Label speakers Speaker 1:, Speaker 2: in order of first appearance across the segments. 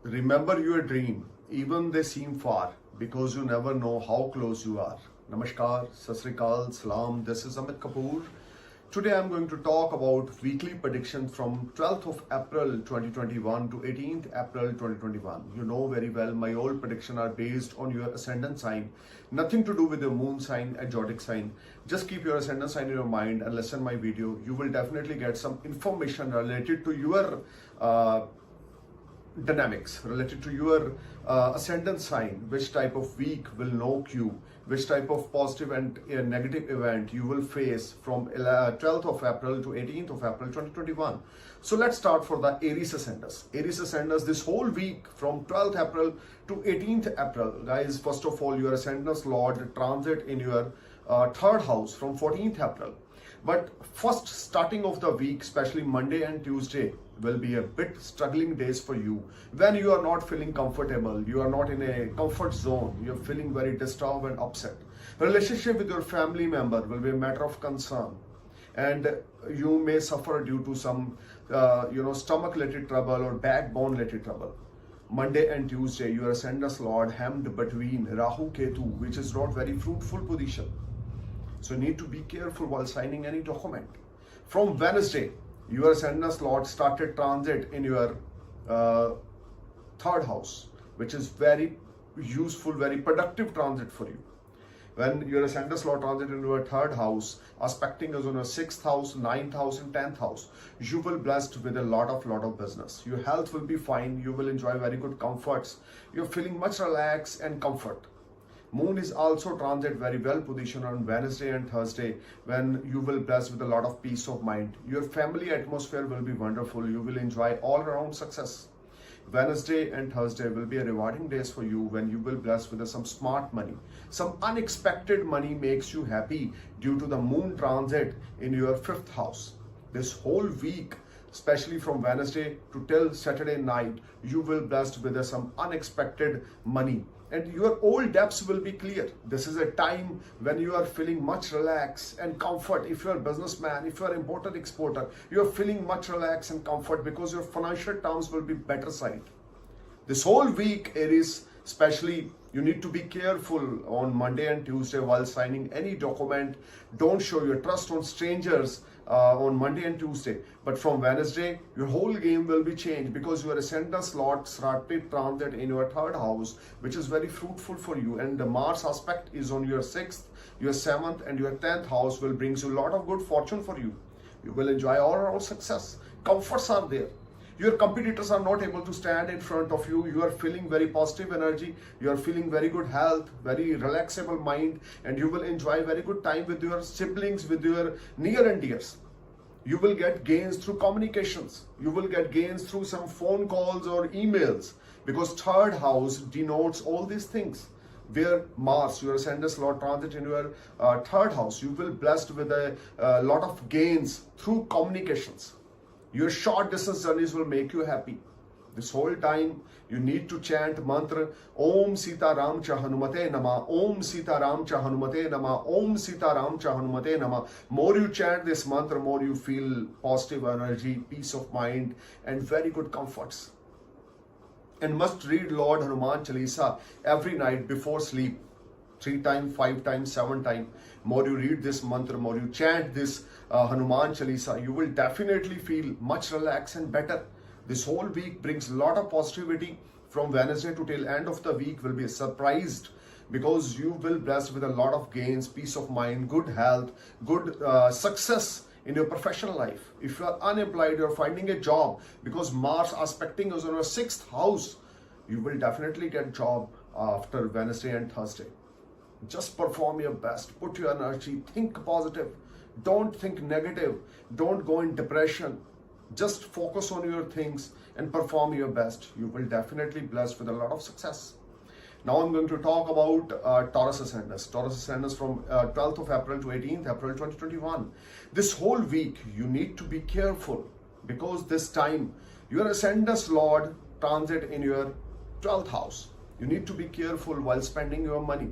Speaker 1: Remember your dream, even they seem far, because you never know how close you are. Namaskar, Sat Sri Akal, Salam. This is Amit Kapoor. Today I'm going to talk about weekly prediction from 12th of April 2021 to 18th April 2021. You know very well my all prediction are based on your ascendant sign. Nothing to do with your moon sign, exotic sign. Just keep your ascendant sign in your mind and listen my video. You will definitely get some information related to your dynamics, related to your ascendant sign, which type of week will knock you, which type of positive and negative event you will face from 12th of April to 18th of April 2021. So let's start for the Aries ascendants. Aries ascendants, this whole week from 12th April to 18th April, guys, first of all, your ascendant Lord transit in your third house from 14th April. But first starting of the week, especially Monday and Tuesday, will be a bit struggling days for you when you are not feeling comfortable, you are not in a comfort zone, you're feeling very disturbed and upset. Relationship with your family member will be a matter of concern, and you may suffer due to some stomach related trouble or backbone related trouble. Monday and Tuesday, your ascendant Lord hemmed between Rahu Ketu, which is not very fruitful position. So you need to be careful while signing any document. From Wednesday, your ascendant Lord started transit in your third house, which is very useful, very productive transit for you. When your ascendant Lord transit in your third house, aspecting is on your sixth house, ninth house, and 10th house, you will be blessed with a lot of business. Your health will be fine. You will enjoy very good comforts. You're feeling much relaxed and comfort. Moon is also transit very well positioned on Wednesday and Thursday, when you will be blessed with a lot of peace of mind. Your family atmosphere will be wonderful. You will enjoy all around success. Wednesday and Thursday will be a rewarding days for you when you will be blessed with some smart money. Some unexpected money makes you happy due to the moon transit in your fifth house. This whole week, especially from Wednesday to till Saturday night, you will be blessed with some unexpected money. And your old debts will be clear. This is a time when you are feeling much relaxed and comfort. If you are a businessman, if you are importer, exporter, you are feeling much relaxed and comfort because your financial terms will be better side. This whole week, Aries, especially, you need to be careful on Monday and Tuesday while signing any document. Don't show your trust on strangers on Monday and Tuesday. But from Wednesday, your whole game will be changed because your ascendant Lord started transit in your third house, which is very fruitful for you. And the Mars aspect is on your sixth, your seventh, and your 10th house will bring you a lot of good fortune for you. You will enjoy all around success. Comforts are there. Your competitors are not able to stand in front of you. You are feeling very positive energy. You are feeling very good health, very relaxable mind, and you will enjoy very good time with your siblings, with your near and dears. You will get gains through communications. You will get gains through some phone calls or emails, because third house denotes all these things. Where Mars, your ascendant Lord transit in your third house, you will be blessed with a lot of gains through communications. Your short distance journeys will make you happy. This whole time, you need to chant mantra Om Sita Ram Cha Hanumate Nama, Om Sita Ram Cha Hanumate Nama, Om Sita Ram Cha Hanumate Nama. More you chant this mantra, more you feel positive energy, peace of mind, and very good comforts. And must read Lord Hanuman Chalisa every night before sleep. 3 times, 5 times, 7 times. More you read this mantra, more you chant this Hanuman Chalisa, you will definitely feel much relaxed and better. This whole week brings a lot of positivity. From Wednesday to till end of the week will be surprised, because you will be blessed with a lot of gains, peace of mind, good health, good success in your professional life. If you are unemployed, you are finding a job, because Mars aspecting is on your sixth house, you will definitely get job after Wednesday and Thursday. Just perform your best, put your energy, think positive, don't think negative, don't go in depression. Just focus on your things and perform your best. You will definitely be blessed with a lot of success. Now I'm going to talk about Taurus ascendants. Taurus ascendants from 12th of April to 18th April 2021. This whole week you need to be careful, because this time your ascendant Lord transit in your 12th house. You need to be careful while spending your money.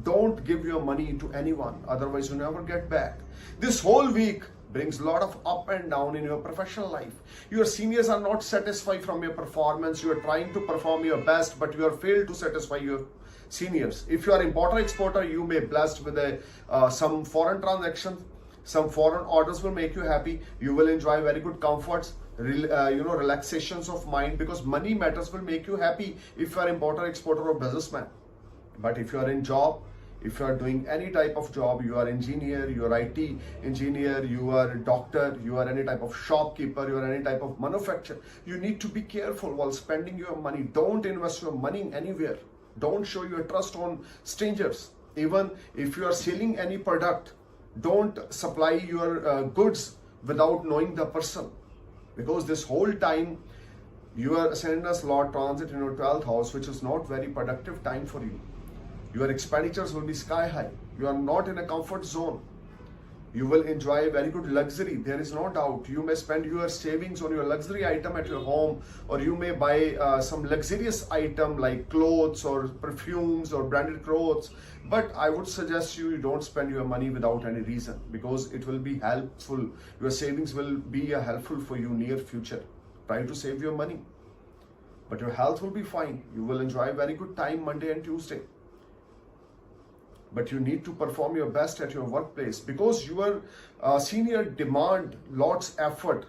Speaker 1: Don't give your money to anyone, otherwise you never get back. This whole week brings a lot of up and down in your professional life. Your seniors are not satisfied from your performance. You are trying to perform your best, but you are failed to satisfy your seniors. If you are importer exporter, you may blessed with some foreign transactions. Some foreign orders will make you happy. You will enjoy very good comforts, relaxations of mind, because money matters will make you happy if you are importer exporter or businessman. But if you are in job, if you are doing any type of job, you are engineer, you are IT engineer, you are a doctor, you are any type of shopkeeper, you are any type of manufacturer, you need to be careful while spending your money. Don't invest your money anywhere. Don't show your trust on strangers. Even if you are selling any product, don't supply your goods without knowing the person, because this whole time your Ascendant Lord transit in your 12th house, which is not very productive time for you. Your expenditures will be sky high. You are not in a comfort zone. You will enjoy very good luxury. There is no doubt. You may spend your savings on your luxury item at your home, or you may buy some luxurious item like clothes or perfumes or branded clothes. But I would suggest you don't spend your money without any reason, because it will be helpful. Your savings will be helpful for you near future. Try to save your money. But your health will be fine. You will enjoy very good time Monday and Tuesday. But you need to perform your best at your workplace, because your senior demand lots effort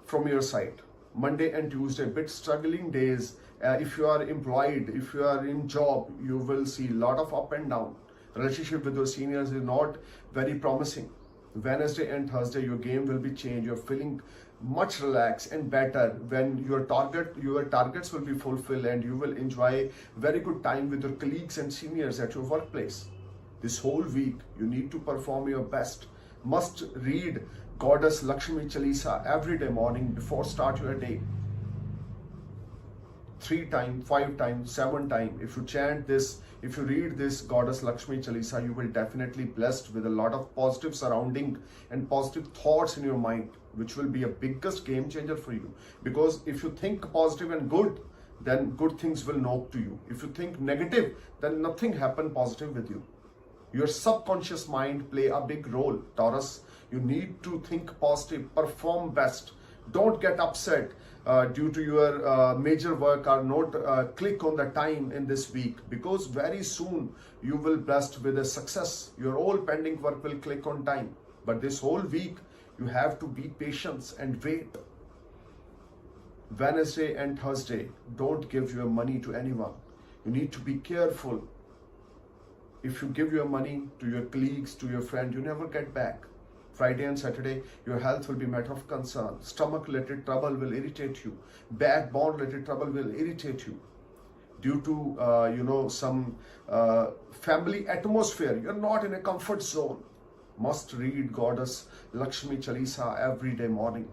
Speaker 1: from your side. Monday and Tuesday, bit struggling days. If you are employed, if you are in job, you will see a lot of up and down. Relationship with your seniors is not very promising. Wednesday and Thursday, your game will be changed. You're feeling much relaxed and better when your targets will be fulfilled, and you will enjoy very good time with your colleagues and seniors at your workplace. This whole week, you need to perform your best. Must read Goddess Lakshmi Chalisa every day morning before start your day. 3 times, 5 times, 7 times. If you chant this, if you read this Goddess Lakshmi Chalisa, you will definitely blessed with a lot of positive surrounding and positive thoughts in your mind, which will be a biggest game changer for you. Because if you think positive and good, then good things will knock to you. If you think negative, then nothing happen positive with you. Your subconscious mind play a big role, Taurus. You need to think positive, perform best. Don't get upset due to your major work or not click on the time in this week, because very soon you will blessed with a success. Your all pending work will click on time. But this whole week, you have to be patient and wait. Wednesday and Thursday, don't give your money to anyone. You need to be careful. If you give your money to your colleagues, to your friend, you never get back. Friday and Saturday, your health will be matter of concern. Stomach-related trouble will irritate you. Backbone-related trouble will irritate you. Due to, some family atmosphere, you're not in a comfort zone. Must read Goddess Lakshmi Chalisa every day morning.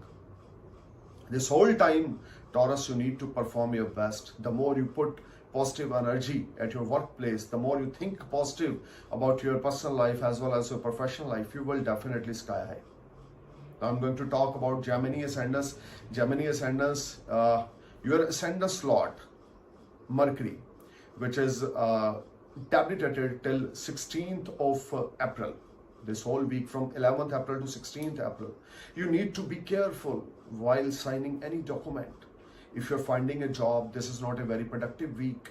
Speaker 1: This whole time, Taurus, you need to perform your best. The more you put positive energy at your workplace, the more you think positive about your personal life as well as your professional life, you will definitely sky high. Now I'm going to talk about Gemini Ascendants. Gemini Ascendants, your Ascendant slot, Mercury, which is debilitated till 16th of April. This whole week from 11th April to 16th April. You need to be careful while signing any document. If you're finding a job, this is not a very productive week.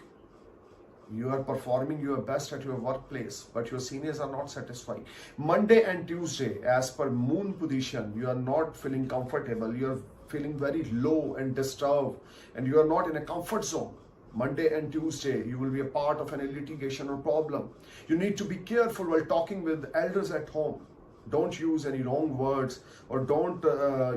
Speaker 1: You are performing your best at your workplace, but your seniors are not satisfied. Monday and Tuesday, as per moon position, you are not feeling comfortable. You are feeling very low and disturbed, and you are not in a comfort zone. Monday and Tuesday, you will be a part of any litigation or problem. You need to be careful while talking with elders at home. Don't use any wrong words, or don't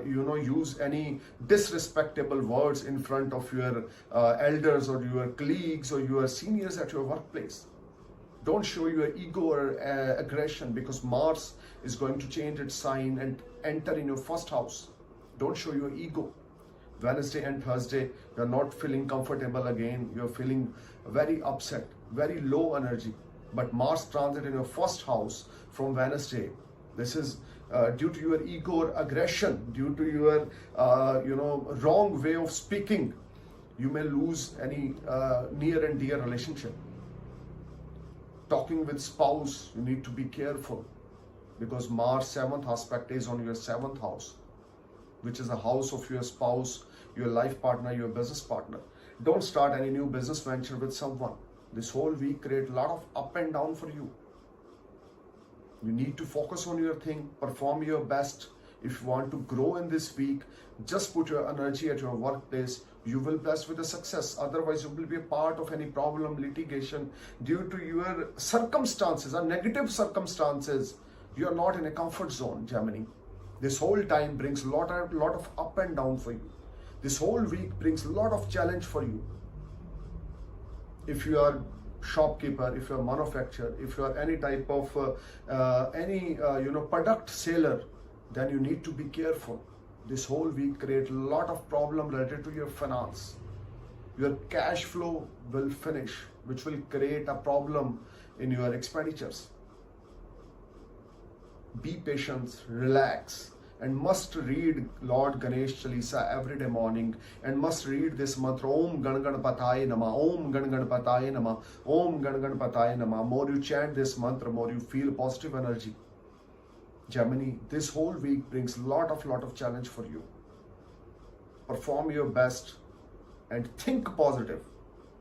Speaker 1: use any disrespectful words in front of your elders or your colleagues or your seniors at your workplace. Don't show your ego or aggression, because Mars is going to change its sign and enter in your first house. Don't show your ego. Wednesday and Thursday, you're not feeling comfortable again. You're feeling very upset, very low energy. But Mars transit in your first house from Wednesday. This is due to your ego or aggression, due to your wrong way of speaking. You may lose any near and dear relationship. Talking with spouse, you need to be careful. because Mars 7th aspect is on your 7th house, which is the house of your spouse, your life partner, your business partner. Don't start any new business venture with someone. This whole week create a lot of up and down for you. You need to focus on your thing, perform your best. If you want to grow in this week, just put your energy at your workplace. You will bless with a success. Otherwise, you will be a part of any problem, litigation due to your circumstances or negative circumstances. You are not in a comfort zone, Gemini. This whole time brings a lot of up and down for you. This whole week brings a lot of challenge for you. If you are shopkeeper, if you are manufacturer, if you are any type of product seller, then you need to be careful. This whole week create a lot of problem related to your finance. Your cash flow will finish, which will create a problem in your expenditures. Be patient, relax, and must read Lord Ganesh Chalisa every day morning, and must read this mantra, Om Gan Ganpataye Namah, Om Gan Ganpataye Namah, Om Gan Ganpataye Namah. More you chant this mantra, more you feel positive energy. Gemini, this whole week brings lot of challenge for you. Perform your best and think positive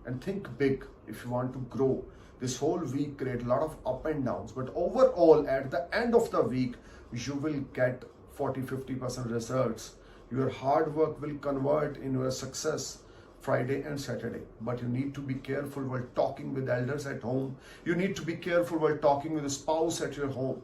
Speaker 1: and think big if you want to grow. This whole week create a lot of up and downs, but overall at the end of the week, you will get 40-50% results. Your hard work will convert in your success Friday and Saturday. But you need to be careful while talking with elders at home. You need to be careful while talking with a spouse at your home.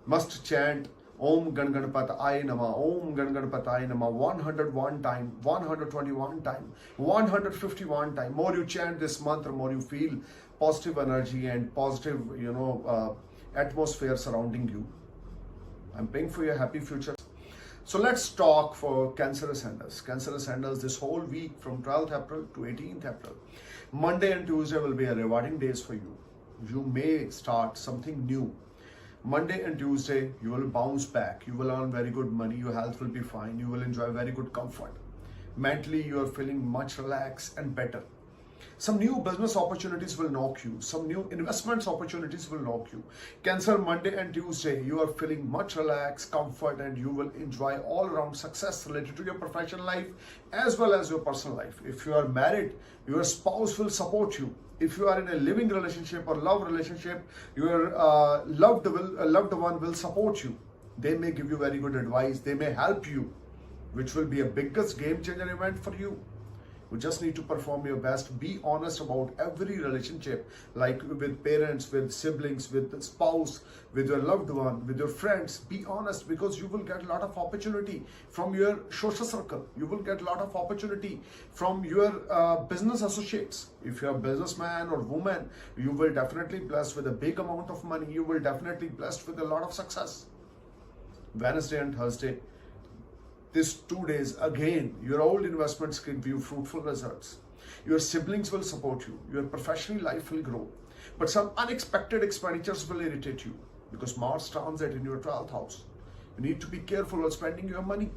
Speaker 1: Must chant Om Gan Ganpataye Namah, Om Gan Ganpataye Namah 101 time, 121 time, 151 time. More you chant this mantra, more you feel positive energy and positive, atmosphere surrounding you. I'm praying for your happy future. So let's talk for Cancer Ascenders. Cancer Ascenders, this whole week from 12th April to 18th April, Monday and Tuesday will be a rewarding days for you. You may start something new. Monday and Tuesday, you will bounce back. You will earn very good money. Your health will be fine. You will enjoy very good comfort. Mentally, you are feeling much relaxed and better. Some new business opportunities will knock you. Some new investments opportunities will knock you. Cancer, Monday and Tuesday, you are feeling much relaxed, comfort, and you will enjoy all around success related to your professional life as well as your personal life. If you are married, your spouse will support you. If you are in a living relationship or love relationship, your loved one will support you. They may give you very good advice. They may help you, which will be a biggest game changer event for you. You just need to perform your best. Be honest about every relationship, like with parents, with siblings, with the spouse, with your loved one, with your friends. Be honest, because you will get a lot of opportunity from your social circle. You will get a lot of opportunity from your business associates. If you are a businessman or woman, you will definitely blessed with a big amount of money. You will definitely blessed with a lot of success. Wednesday and Thursday, these 2 days, again, your old investments give you fruitful results. Your siblings will support you. Your professional life will grow. But some unexpected expenditures will irritate you because Mars transit in your 12th house. You need to be careful while spending your money.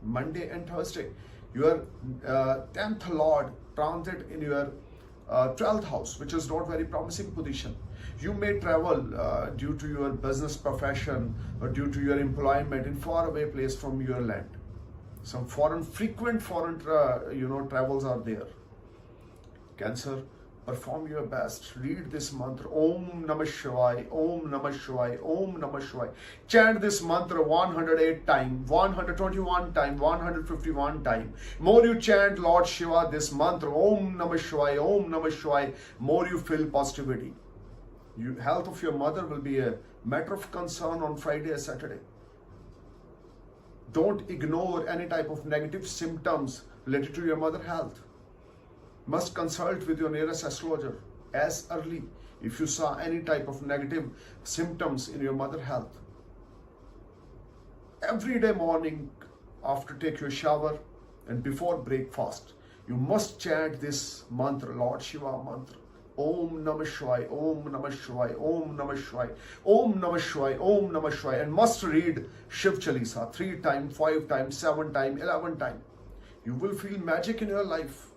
Speaker 1: Monday and Thursday, your 10th Lord transit in your 12th house, which is not very promising position. You may travel due to your business profession or due to your employment in faraway place from your land. Some frequent foreign travels are there. Cancer, perform your best. Read this mantra, Om Namah Shivaya, Om Namah Shivaya, Om Namah Shivaya. Chant this mantra 108 times, 121 times, 151 times. More you chant Lord Shiva this mantra, Om Namah Shivaya, Om Namah Shivaya, more you feel positivity. Health of your mother will be a matter of concern on Friday or Saturday. Don't ignore any type of negative symptoms related to your mother health. Must consult with your nearest astrologer as early if you saw any type of negative symptoms in your mother health. Every day morning after take your shower and before breakfast, you must chant this mantra, Lord Shiva mantra. Om Namah Shivaya, Om Namah Shivaya, Om Namah Shivaya, Om Namah Shivaya, Om Namah Shivaya, and must read Shiv Chalisa 3 times, 5 times, 7 times, 11 times. You will feel magic in your life.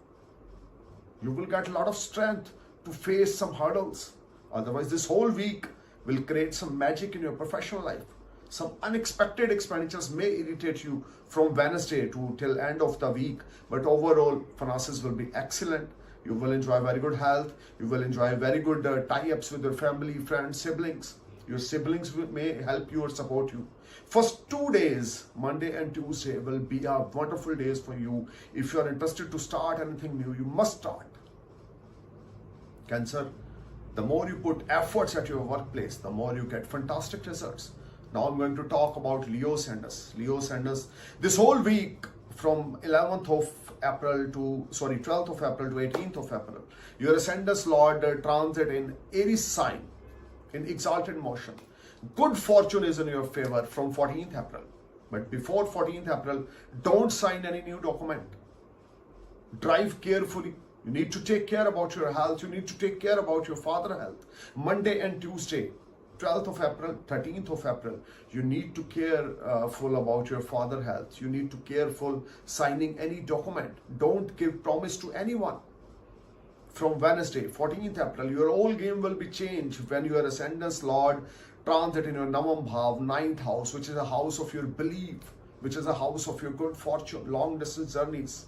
Speaker 1: You will get a lot of strength to face some hurdles. Otherwise, this whole week will create some magic in your professional life. Some unexpected expenditures may irritate you from Wednesday to till end of the week, but overall finances will be excellent. You will enjoy very good health. You will enjoy very good tie-ups with your family, friends, siblings. Your siblings may help you or support you. First 2 days, Monday and Tuesday, will be a wonderful days for you. If you are interested to start anything new, you must start. Cancer, the more you put efforts at your workplace, the more you get fantastic results. Now I'm going to talk about Leo Ascenders. Leo Ascenders, this whole week from 12th of April to 18th of April, your Ascenders Lord transit in Aries sign in exalted motion. Good fortune is in your favor from 14th April. But before 14th April, don't sign any new document. Drive carefully. You need to take care about your health. You need to take care about your father health. Monday and Tuesday, 12th of April, 13th of April, you need to careful about your father health. You need to careful signing any document. Don't give promise to anyone. From Wednesday, 14th April, your whole game will be changed when your Ascenders Lord transit in your Navam Bhav, 9th house, which is a house of your belief, which is a house of your good fortune, long distance journeys.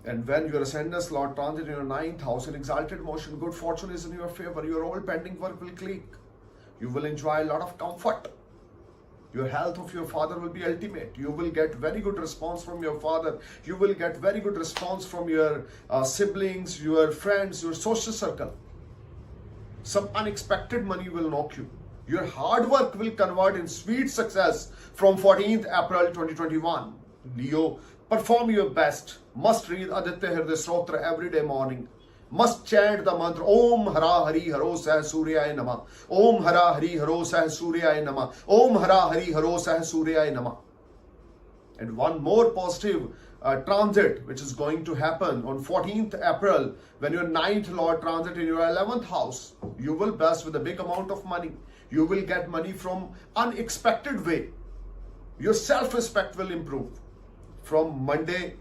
Speaker 1: And when your Ascenders Lord transit in your 9th house in exalted motion, good fortune is in your favor. Your all pending work will click. You will enjoy a lot of comfort. Your health of your father will be ultimate. You will get very good response from your father. You will get very good response from your siblings, your friends, your social circle. Some unexpected money will knock you. Your hard work will convert in sweet success from 14th April 2021. Leo, perform your best. Must read Aditya Hriday Stotra every day morning. Must chant the mantra Om Hara Hari Haro Sah Suryaya Namah. Om Hara Hari Haro Sah Suryaya Namah. Om Hara Hari Haro Sah Suryaya Namah. And one more positive transit which is going to happen on 14th April when your 9th Lord transit in your 11th house. You will bless with a big amount of money. You will get money from unexpected way. Your self-respect will improve. From Wednesday,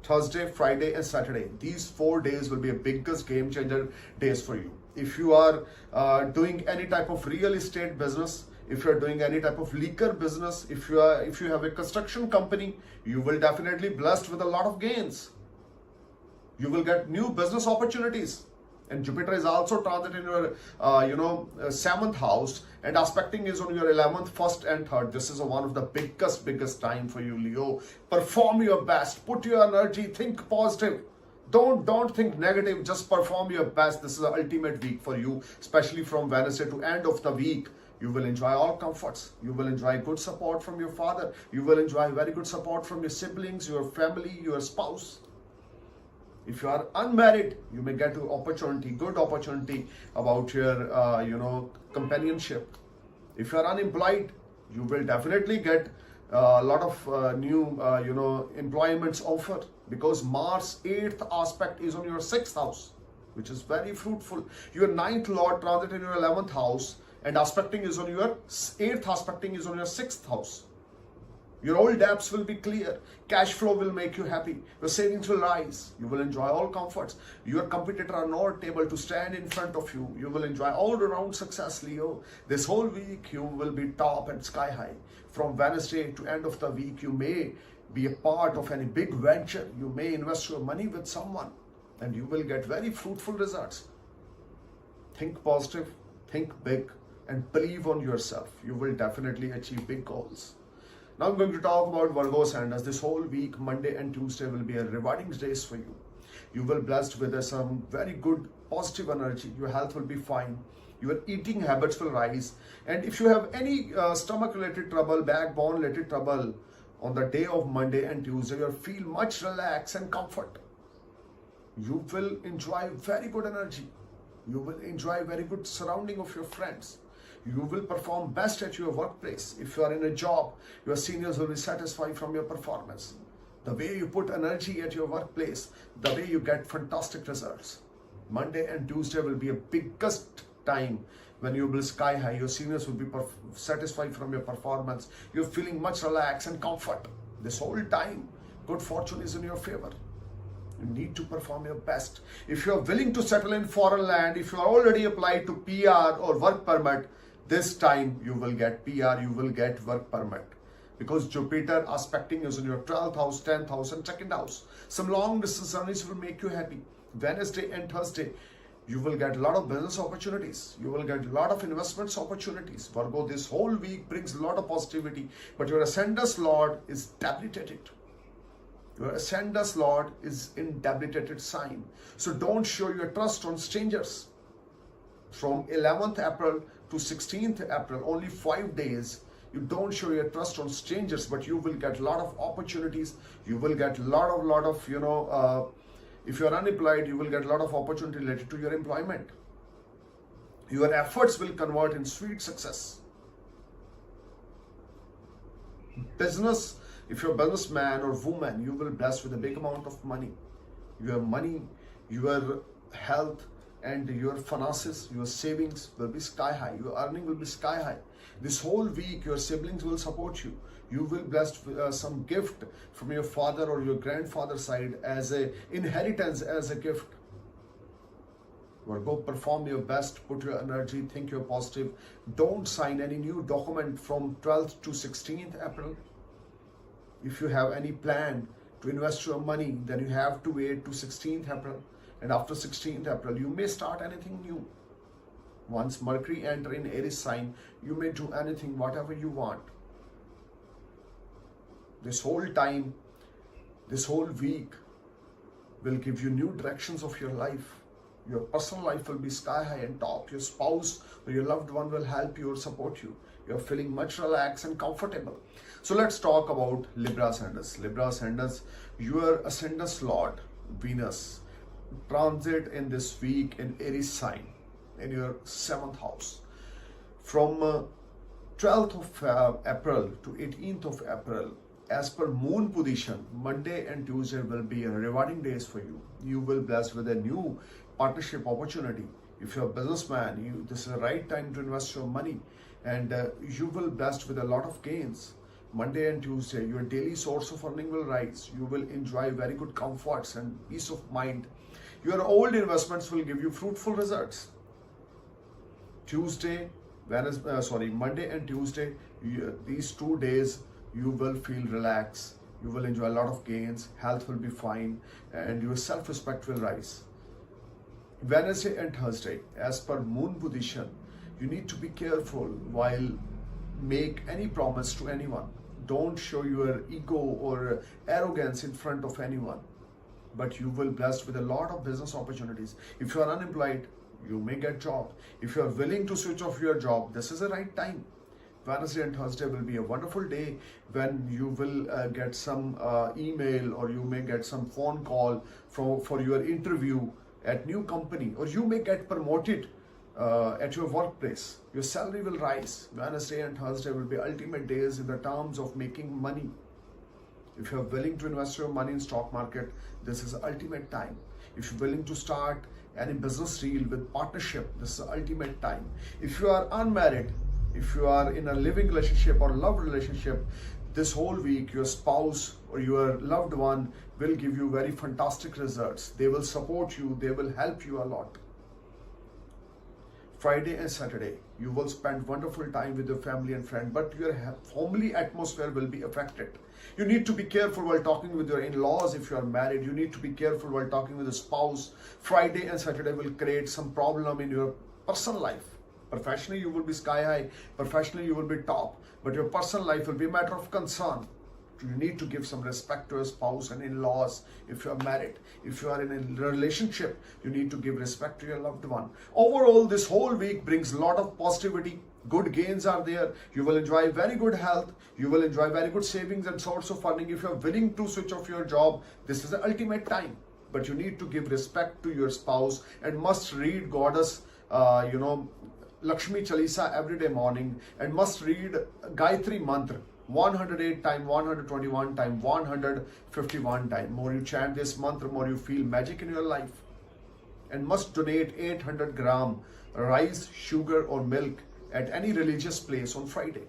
Speaker 1: Thursday, Friday and Saturday. These 4 days will be a biggest game changer days for you. If you are doing any type of real estate business, if you are doing any type of liquor business, if you have a construction company, you will definitely blessed with a lot of gains. You will get new business opportunities. And Jupiter is also transit in your 7th house, and aspecting is on your 11th, 1st and 3rd. This is one of the biggest time for you, Leo. Perform your best. Put your energy. Think positive. Don't think negative. Just perform your best. This is the ultimate week for you, especially from Wednesday to end of the week. You will enjoy all comforts. You will enjoy good support from your father. You will enjoy very good support from your siblings, your family, your spouse. If you are unmarried, you may get good opportunity about your companionship. If you are unemployed, you will definitely get a lot of new employments offer, because Mars 8th aspect is on your 6th house, which is very fruitful. Your 9th Lord transit in your 11th house, and aspecting is on your 8th aspecting is on your 6th house. Your old debts will be clear. Cash flow will make you happy. Your savings will rise. You will enjoy all comforts. Your competitor are not able to stand in front of you. You will enjoy all around success, Leo. This whole week you will be top and sky high. From Wednesday to end of the week, you may be a part of any big venture. You may invest your money with someone, and you will get very fruitful results. Think positive, think big, and believe on yourself. You will definitely achieve big goals. Now I'm going to talk about Virgo Ascenders. This whole week, Monday and Tuesday, will be a rewarding days for you. You will be blessed with some very good positive energy. Your health will be fine. Your eating habits will rise. And if you have any stomach related trouble, backbone related trouble, on the day of Monday and Tuesday, you'll feel much relaxed and comfort. You will enjoy very good energy. You will enjoy very good surrounding of your friends. You will perform best at your workplace. If you are in a job, your seniors will be satisfied from your performance. The way you put energy at your workplace, the way you get fantastic results. Monday and Tuesday will be a biggest time when you will sky high. Your seniors will be satisfied from your performance. You're feeling much relaxed and comfort. This whole time, good fortune is in your favor. You need to perform your best. If you are willing to settle in foreign land, if you are already applied to PR or work permit, this time you will get PR, you will get work permit. Because Jupiter aspecting is in your 12th house, 10th house and 2nd house. Some long distance journeys will make you happy. Wednesday and Thursday, you will get a lot of business opportunities. You will get a lot of investments opportunities. Virgo, this whole week brings a lot of positivity, but your ascendant Lord is debilitated. Your ascendant Lord is in debilitated sign. So don't show your trust on strangers. From 11th April to 16th April, only 5 days, you don't show your trust on strangers, but you will get a lot of opportunities. You will get a lot of if you are unemployed, you will get a lot of opportunity related to your employment. Your efforts will convert in sweet success. Business, if you're a businessman or woman, you will be blessed with a big amount of money. Your money, your health, and your finances, your savings will be sky high. Your earning will be sky high. This whole week, your siblings will support you. You will be blessed with some gift from your father or your grandfather's side as an inheritance, as a gift. Go perform your best, put your energy, think you're positive. Don't sign any new document from 12th to 16th April. If you have any plan to invest your money, then you have to wait to 16th April. And after 16th April, you may start anything new. Once Mercury enter in Aries sign, you may do anything, whatever you want. This whole time, this whole week will give you new directions of your life. Your personal life will be sky high and top. Your spouse or your loved one will help you or support you. You're feeling much relaxed and comfortable. So let's talk about Libra Ascendants. Libra Ascendants, your Ascendant Lord, Venus, transit in this week in Aries sign, in your 7th house. From 12th of April to 18th of April, as per moon position, Monday and Tuesday will be rewarding days for you. You will be blessed with a new partnership opportunity. If you're a businessman, this is the right time to invest your money, and you will be blessed with a lot of gains. Monday and Tuesday, your daily source of earning will rise. You will enjoy very good comforts and peace of mind. Your old investments will give you fruitful results. Monday and Tuesday, these 2 days, you will feel relaxed. You will enjoy a lot of gains. Health will be fine, and your self-respect will rise. Wednesday and Thursday, as per moon position, you need to be careful while make any promise to anyone. Don't show your ego or arrogance in front of anyone. But you will be blessed with a lot of business opportunities. If you are unemployed, you may get job. If you are willing to switch off your job, this is the right time. Wednesday and Thursday will be a wonderful day when you will get some email, or you may get some phone call for your interview at new company, or you may get promoted at your workplace. Your salary will rise. Wednesday and Thursday will be ultimate days in the terms of making money. If you are willing to invest your money in stock market, this is the ultimate time. If you're willing to start any business deal with partnership, this is the ultimate time. If you are unmarried, if you are in a living relationship or love relationship, this whole week your spouse or your loved one will give you very fantastic results. They will support you, they will help you a lot. Friday and Saturday, you will spend wonderful time with your family and friends, but your family atmosphere will be affected. You need to be careful while talking with your in-laws. If you are married, you need to be careful while talking with a spouse. Friday and Saturday will create some problem in your personal life. Professionally, you will be sky high. Professionally, you will be top. But your personal life will be a matter of concern. You need to give some respect to your spouse and in-laws if you are married. If you are in a relationship, you need to give respect to your loved one. Overall, this whole week brings a lot of positivity. Good gains are there. You will enjoy very good health. You will enjoy very good savings and source of funding. If you are willing to switch off your job, this is the ultimate time. But you need to give respect to your spouse and must read Goddess, Lakshmi Chalisa every day morning, and must read Gayatri Mantra 108 times, 121 times, 151 times. More you chant this mantra, more you feel magic in your life. And must donate 800 gram rice, sugar or milk at any religious place on Friday.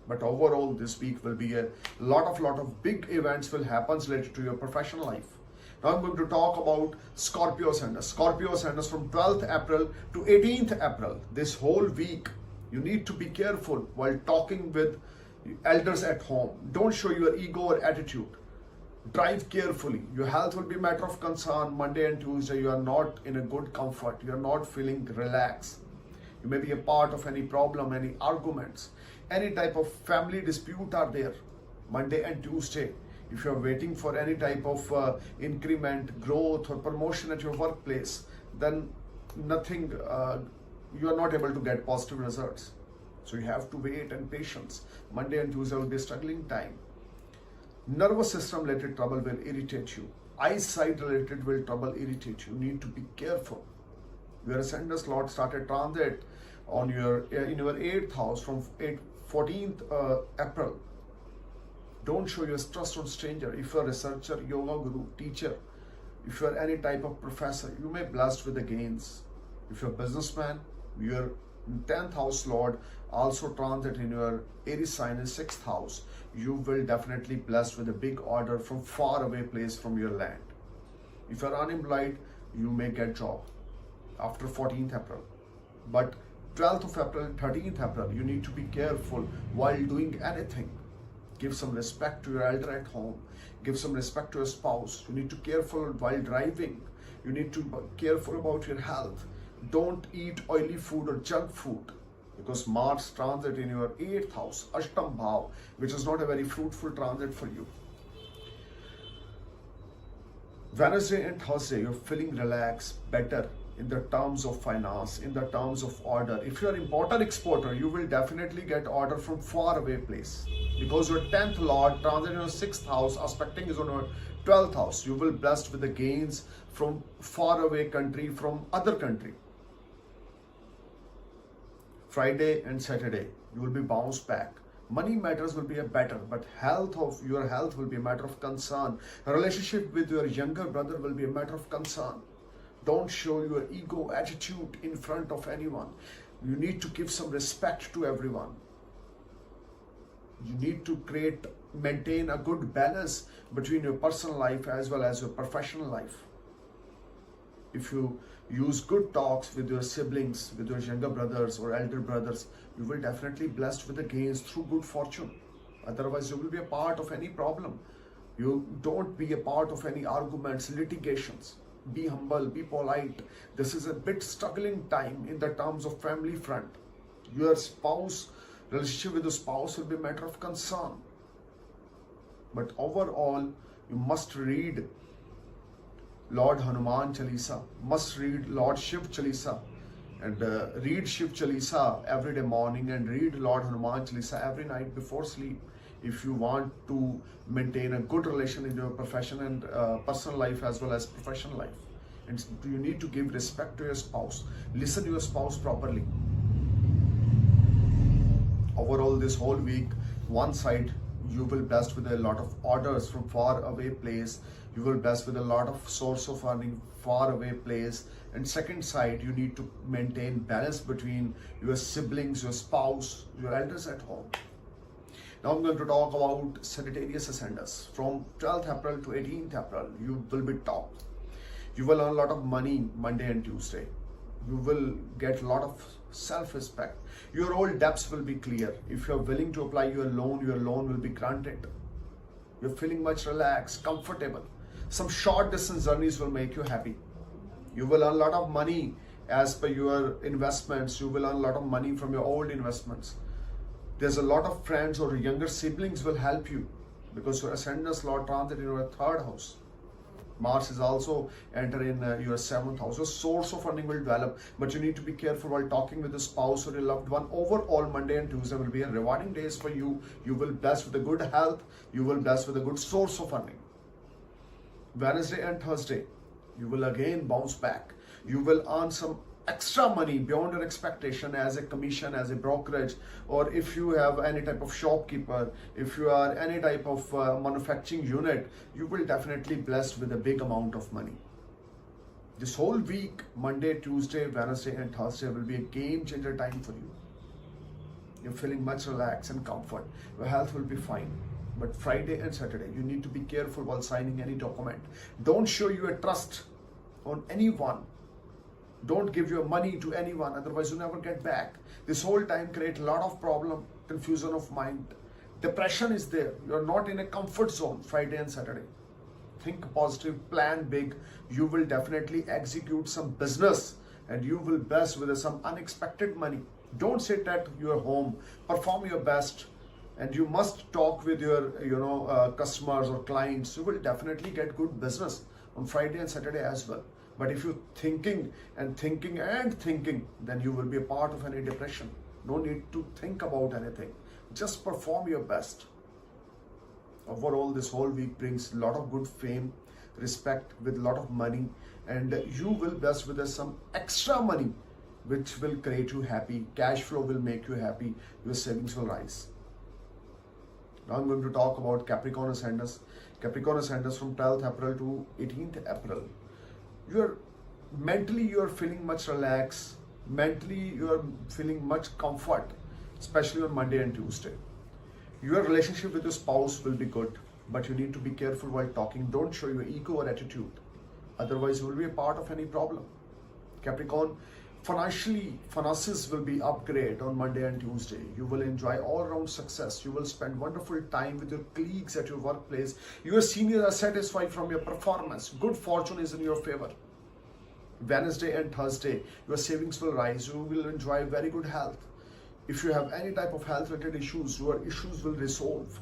Speaker 1: But overall, this week will be a lot of big events will happen related to your professional life. Now I'm going to talk about Scorpio ascendants. Scorpio ascendants from 12th April to 18th April. This whole week, you need to be careful while talking with elders at home. Don't show your ego or attitude. Drive carefully. Your health will be a matter of concern. Monday and Tuesday, you are not in a good comfort. You are not feeling relaxed. You may be a part of any problem, any arguments, any type of family dispute are there. Monday and Tuesday, if you are waiting for any type of increment, growth or promotion at your workplace, then nothing, you are not able to get positive results. So you have to wait and patience. Monday and Tuesday will be a struggling time. Nervous system related trouble will irritate you. Eyesight related will trouble irritate you. You need to be careful. Your ascendant Lord started transit on in your 8th house from 14th April. Don't show your trust on stranger. If you're a researcher, yoga guru, teacher, if you're any type of professor, you may be blessed with the gains. If you're a businessman, your 10th house Lord also transit in your Aries sign in 6th house. You will definitely blessed with a big order from far away place from your land. If you're unemployed, you may get job after 14th April. But 12th of April, 13th April, you need to be careful while doing anything. Give some respect to your elder at home. Give some respect to your spouse. You need to be careful while driving. You need to be careful about your health. Don't eat oily food or junk food, because Mars transit in your 8th house, Ashtam Bhav, which is not a very fruitful transit for you. Wednesday and Thursday, you're feeling relaxed, better in the terms of finance, in the terms of order. If you're an importer exporter, you will definitely get order from far away place, because your 10th Lord transit in your 6th house, aspecting is on your 12th house. You will be blessed with the gains from far away country, from other country. Friday and Saturday, you will be bounced back. Money matters will be a better, but your health will be a matter of concern. A relationship with your younger brother will be a matter of concern. Don't show your ego attitude in front of anyone. You need to give some respect to everyone. You need to maintain a good balance between your personal life as well as your professional life. If you use good talks with your siblings, with your younger brothers or elder brothers, you will definitely be blessed with the gains through good fortune. Otherwise, you will be a part of any problem. You don't be a part of any arguments, litigations. Be humble, be polite. This is a bit struggling time in the terms of family front. Your spouse, relationship with your spouse will be a matter of concern. But overall, you must read Lord Hanuman Chalisa, must read Lord Shiv Chalisa, and read Shiv Chalisa every day morning and read Lord Hanuman Chalisa every night before sleep, if you want to maintain a good relation in your profession and personal life as well as professional life. And you need to give respect to your spouse. Listen to your spouse properly. Overall, this whole week, one side, you will be blessed with a lot of orders from far away place. You will be blessed with a lot of source of earning far away place. And second side, you need to maintain balance between your siblings, your spouse, your elders at home. Now I'm going to talk about Sagittarius ascendants. From 12th April to 18th April, you will be top. You will earn a lot of money Monday and Tuesday. You will get a lot of self-respect. Your old debts will be clear. If you're willing to apply your loan will be granted. You're feeling much relaxed, comfortable. Some short distance journeys will make you happy. You will earn a lot of money as per your investments. You will earn a lot of money from your old investments. There's a lot of friends or younger siblings will help you, because your ascendant Lord transit in your 3rd house. Mars is also entering your 7th house. Your source of earning will develop, but you need to be careful while talking with the spouse or your loved one. Overall, Monday and Tuesday will be a rewarding days for you. You will be blessed with a good health. You will be blessed with a good source of earning. Wednesday and Thursday, you will again bounce back. You will earn some extra money beyond your expectation as a commission, as a brokerage, or if you have any type of shopkeeper, if you are any type of manufacturing unit, you will definitely be blessed with a big amount of money. This whole week, Monday, Tuesday, Wednesday and Thursday will be a game changer time for you. You're feeling much relaxed and comfort. Your health will be fine. But Friday and Saturday, you need to be careful while signing any document. Don't show your trust on anyone. Don't give your money to anyone, otherwise you never get back. This whole time create a lot of problem, confusion of mind. Depression is there. You're not in a comfort zone Friday and Saturday. Think positive, plan big. You will definitely execute some business and you will bless with some unexpected money. Don't sit at your home. Perform your best. And you must talk with your customers or clients. You will definitely get good business on Friday and Saturday as well. But if you're thinking, then you will be a part of any depression. No need to think about anything. Just perform your best. Overall, this whole week brings a lot of good fame, respect, with a lot of money, and you will bless with some extra money which will create you happy. Cash flow will make you happy. Your savings will rise. Now I'm going to talk about Capricorn Ascendants. Capricorn Ascendants from 12th April to 18th April. Mentally you are feeling much relaxed. Mentally you are feeling much comfort, especially on Monday and Tuesday. Your relationship with your spouse will be good, but you need to be careful while talking. Don't show your ego or attitude. Otherwise you will be a part of any problem. Capricorn, finances will be upgraded on Monday and Tuesday. You will enjoy all-round success. You will spend wonderful time with your colleagues at your workplace. Your seniors are satisfied from your performance. Good fortune is in your favor. Wednesday and Thursday, your savings will rise. You will enjoy very good health. If you have any type of health-related issues, your issues will resolve.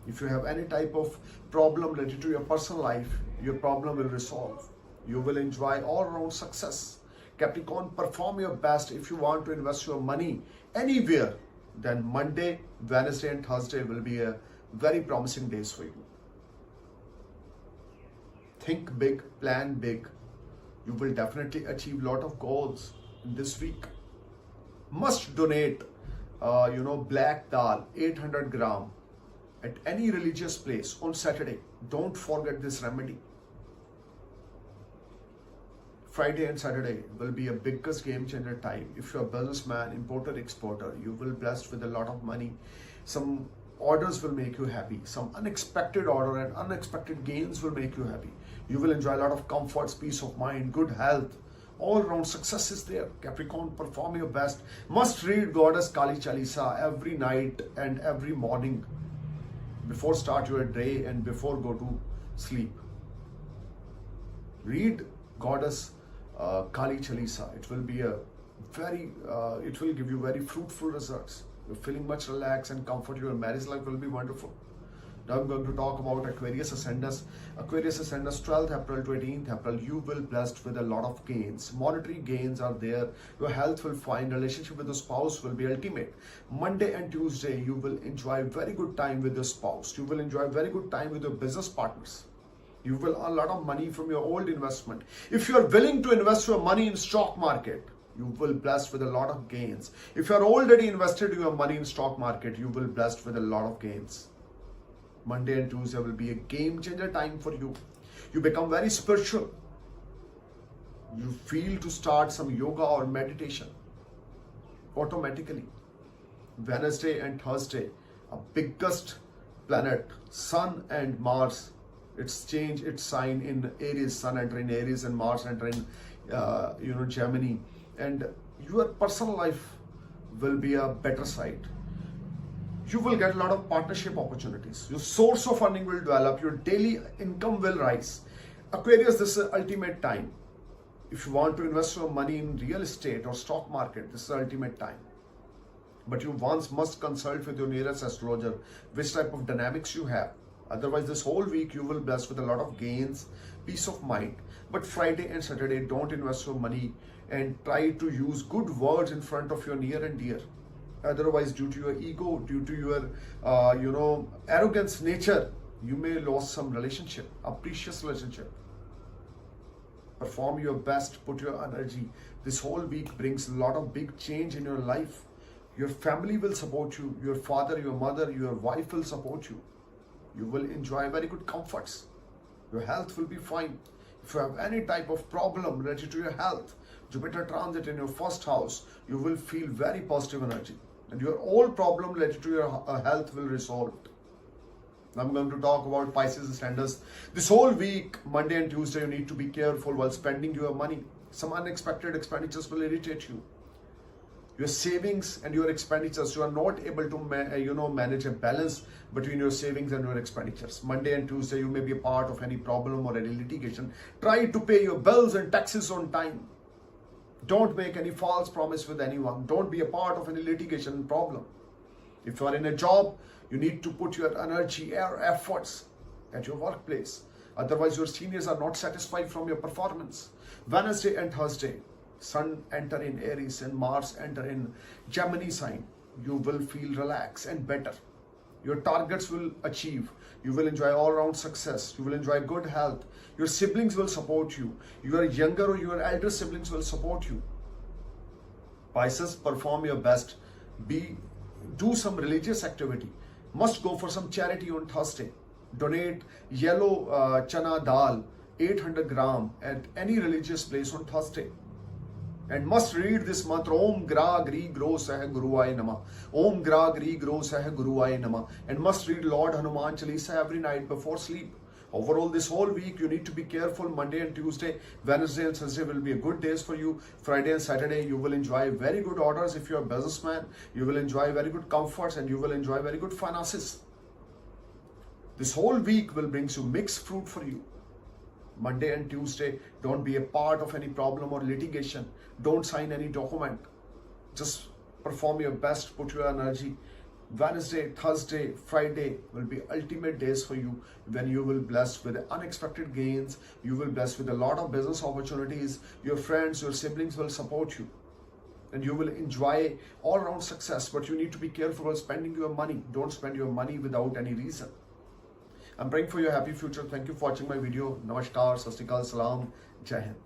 Speaker 1: If you have any type of problem related to your personal life, your problem will resolve. You will enjoy all-round success. Capricorn, perform your best. If you want to invest your money anywhere, then Monday, Wednesday and Thursday will be a very promising days for you. Think big, plan big. You will definitely achieve a lot of goals in this week. Must donate, black dal, 800 gram at any religious place on Saturday. Don't forget this remedy. Friday and Saturday will be a biggest game changer time. If you're a businessman, importer, exporter, you will be blessed with a lot of money. Some orders will make you happy. Some unexpected order and unexpected gains will make you happy. You will enjoy a lot of comforts, peace of mind, good health. All round success is there. Capricorn, perform your best. Must read Goddess Kali Chalisa every night and every morning before start your day and before go to sleep. Read Goddess Kali Chalisa. It will be it will give you very fruitful results. You're feeling much relaxed and comfort. Your marriage life will be wonderful. Now I'm going to talk about Aquarius Ascendants. Aquarius Ascendants, 12th April to 18th April, you will be blessed with a lot of gains. Monetary gains are there. Your health will fine. Relationship with the spouse will be ultimate. Monday and Tuesday, you will enjoy very good time with your spouse. You will enjoy very good time with your business partners. You will earn a lot of money from your old investment. If you are willing to invest your money in stock market, you will be blessed with a lot of gains. If you are already invested your money in stock market, you will be blessed with a lot of gains. Monday and Tuesday will be a game changer time for you. You become very spiritual. You feel to start some yoga or meditation automatically. Wednesday and Thursday, a biggest planet, Sun and Mars, it's changed its sign in Aries. Sun enter in Aries and Mars enter in Gemini, and your personal life will be a better side. You will get a lot of partnership opportunities. Your source of earning will develop. Your daily income will rise. Aquarius, this is the ultimate time. If you want to invest your money in real estate or stock market, this is the ultimate time. But you once must consult with your nearest astrologer which type of dynamics you have. Otherwise, this whole week you will be blessed with a lot of gains, peace of mind. But Friday and Saturday, don't invest your money and try to use good words in front of your near and dear. Otherwise, due to your ego, due to your arrogance nature, you may lose some relationship, a precious relationship. Perform your best, put your energy. This whole week brings a lot of big change in your life. Your family will support you. Your father, your mother, your wife will support you. You will enjoy very good comforts. Your health will be fine. If you have any type of problem related to your health, Jupiter transit in your first house, you will feel very positive energy. And your all problem related to your health will resolve. I'm going to talk about Pisces ascendants. This whole week, Monday and Tuesday, you need to be careful while spending your money. Some unexpected expenditures will irritate you. Your savings and your expenditures, you are not able to manage a balance between your savings and your expenditures. Monday and Tuesday, you may be a part of any problem or any litigation. Try to pay your bills and taxes on time. Don't make any false promise with anyone. Don't be a part of any litigation problem. If you are in a job, you need to put your energy or efforts at your workplace. Otherwise, your seniors are not satisfied from your performance. Wednesday and Thursday, Sun enter in Aries and Mars enter in Gemini sign. You will feel relaxed and better. Your targets will achieve. You will enjoy all-round success. You will enjoy good health. Your siblings will support you. Your younger or your elder siblings will support you. Pisces, perform your best. Do some religious activity. Must go for some charity on Thursday. Donate yellow chana dal 800 gram at any religious place on Thursday. And must read this mantra, Om Gra Gri Gro Sah Guruaya Nama. Om Gra Gri Gro Sah Guruaya Nama. And must read Lord Hanuman Chalisa every night before sleep. Overall, this whole week, you need to be careful. Monday and Tuesday, Wednesday and Thursday will be a good days for you. Friday and Saturday, you will enjoy very good orders. If you're a businessman, you will enjoy very good comforts and you will enjoy very good finances. This whole week will bring you mixed fruit for you. Monday and Tuesday, don't be a part of any problem or litigation. Don't sign any document. Just perform your best, put your energy. Wednesday, Thursday, Friday will be ultimate days for you when you will blessed with unexpected gains. You will blessed with a lot of business opportunities. Your friends, your siblings will support you. And you will enjoy all-round success. But you need to be careful while spending your money. Don't spend your money without any reason. I'm praying for your happy future. Thank you for watching my video. Namaskar, Sat Sri Akal, Salam, Jai Hind.